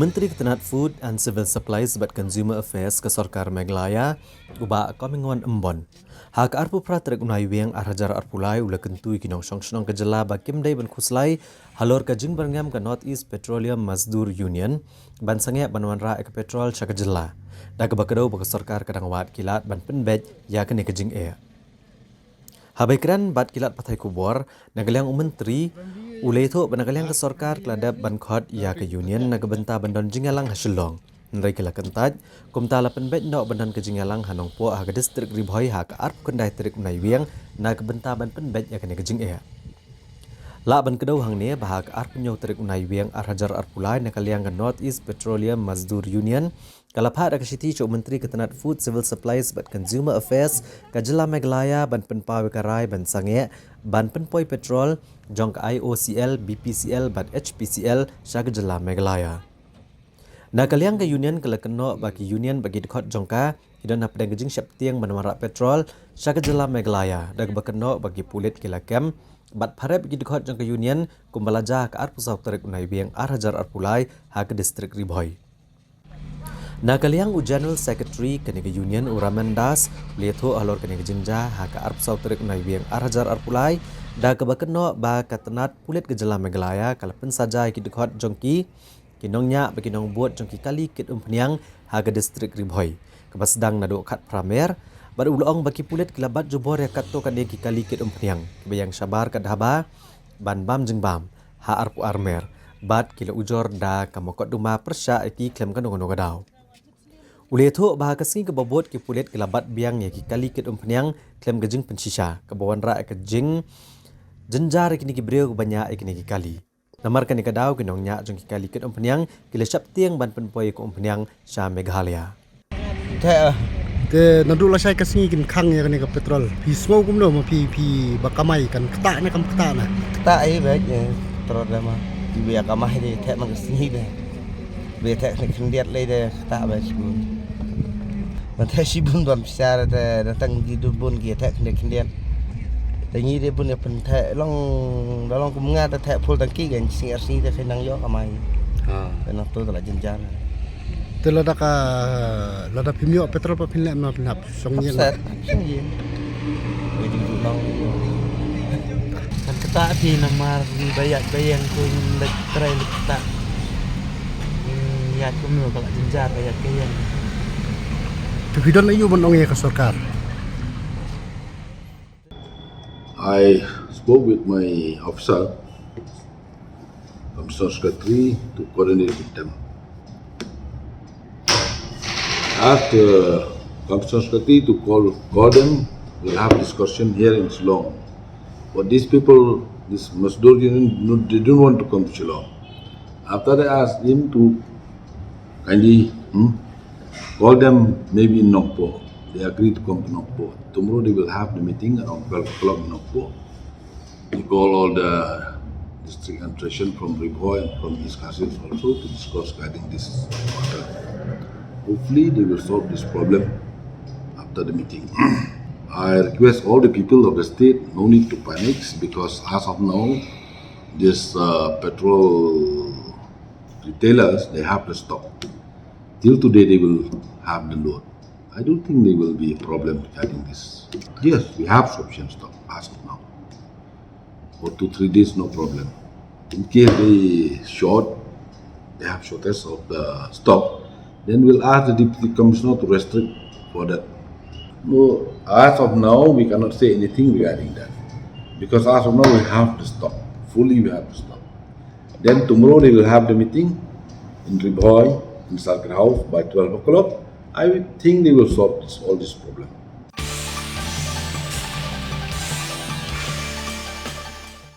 Menteri Ketenat Food and Civil Supplies but Consumer Affairs ke Sarkar Meghalaya ubah komingon embon. Hak arpu pratrek unai wiang arhajar arpulai ula kentui kinong song ke jela bakim day ban khuslai halor ka jing berngam ke North East Petroleum Mazdur Union ban sange banwan ra ke petrol cha ke jela. Da ke bakadau bak sarkar kadang wat kilat ban penbej ya ke ne ke jing air. Habaikiran bat kilat patai kubor nagaliang menteri ulai tu banagaliang ke sarkar keladap ban khot ya ke union nagbenta bandon jingalang hasilong. Nrai kila kentaj, kumta la penbet nok bandan ke jingalang hanong po ha ke distrik Ribhoi ha ke arp kendai trik unai wiang nagbenta ban penbet ya ke ne ke jing air. La ban kedau hang ne bahak arp nyau trik unai wiang arhajar arpulai nakaliang ke North East Petroleum Mazdur Union kalaphat akasiti cuk Menteri Ketenat Food Civil Supplies but Consumer Affairs Kajela Meghalaya ban penpawe karai ban sange ban penpoi petrol jong IOCL BPCL but HPCL Shagajela Meghalaya. Nakaliang ke union kelakeno bagi union bagi dekot jongka hidan napdang gejing syaptiang banwara petrol Shagajela Meghalaya dag bakeno bagi pulit kilakem bat pharep bagi dekot jongka union kumbalaja ke arpu sauk tarik unai biang arhajar arpulai ha ke distrik Ribhoi. Nakaliang General Secretary Keniga Union Uraman Das lihatho alor keniga jinja ha ke arp sauk tarik unai biang arhajar arpulai da ke bakeno ba katenat pulit Gajela Meghalaya kalapen saja ki dekot jongki kinongnya bagi nong buat jongki kali kit umpniang haga distrik Ribhoi. Kepas sedang naduk kat pramer, bar ulong bagi pulit kelabat jubor ya katto kan ki kali kit umpniang. Kebayang sabar kadhaba ban bam jeng bam ha arpu armer bat kila ujor da kamokot duma persya ki klem kan ngono gadau. Ule tu bah kesingi kebobot ki pulit kelabat biang ya ki kali kit umpniang klem gejing pensisa kebawan ra kejing jenjar kini ki breu banyak kini ki kali. Namarkan ni kadau kinong nya jong kali ket umpniang kila syap tiang ban penpoi ko umpniang sha Meghalaya. Te nadu la sai kasingi kin khang ya kan ke petrol. Pi smo kum no ma pi bakamai kan kata na kam kata na. Kata ai baik petrol dah mah. Bi akamai ni tek mang kasingi dah. Bi tek ni kendiat le dah kata baik sibun. Man tek sibun ban besar dah datang di dubun ki tek kendiat. Tangi dia pun pen thek long dalam kumunga ta thek full tangki kan sing RC ta khenang yo kamai. Kena tu telah jenjar. Te lada pimio petrol pa pinlem na pinap song yen. Song yen. Wedi du long. Kan kata di namar bayang kun lek trai lek kata. Ya kumno kalau jenjar bayat kayan. Tu hidon ayu bon ong ye ka sarkar. I spoke with my officer, Commissioner Secretary, to coordinate with them. Asked Commissioner Secretary to call them. We'll have discussion here in Shillong. But these people, this Mazdur Union, they don't want to come to Shillong. After I asked him to kindly call them maybe in Nongpo. They agreed to come to Nongpo. Tomorrow they will have the meeting around 12 o'clock in Nongpo. We call all the district administration from Ribhoi and from East Castles also to discuss regarding this matter. Hopefully they will solve this problem after the meeting. I request all the people of the state no need to panic because as of now, these petrol retailers, they have the stock. Till today they will have the load. I don't think there will be a problem regarding this. Yes, we have sufficient stock as of now. For 2-3 days, no problem. In case they have shortage of the stock, then we'll ask the Deputy Commissioner to restrict for that. No, as of now, we cannot say anything regarding that. Because as of now, we have the stock. Fully we have the stock. Then tomorrow they will have the meeting in Ribhoi, in Sarkar House by 12 o'clock. I would think they will solve all this problem.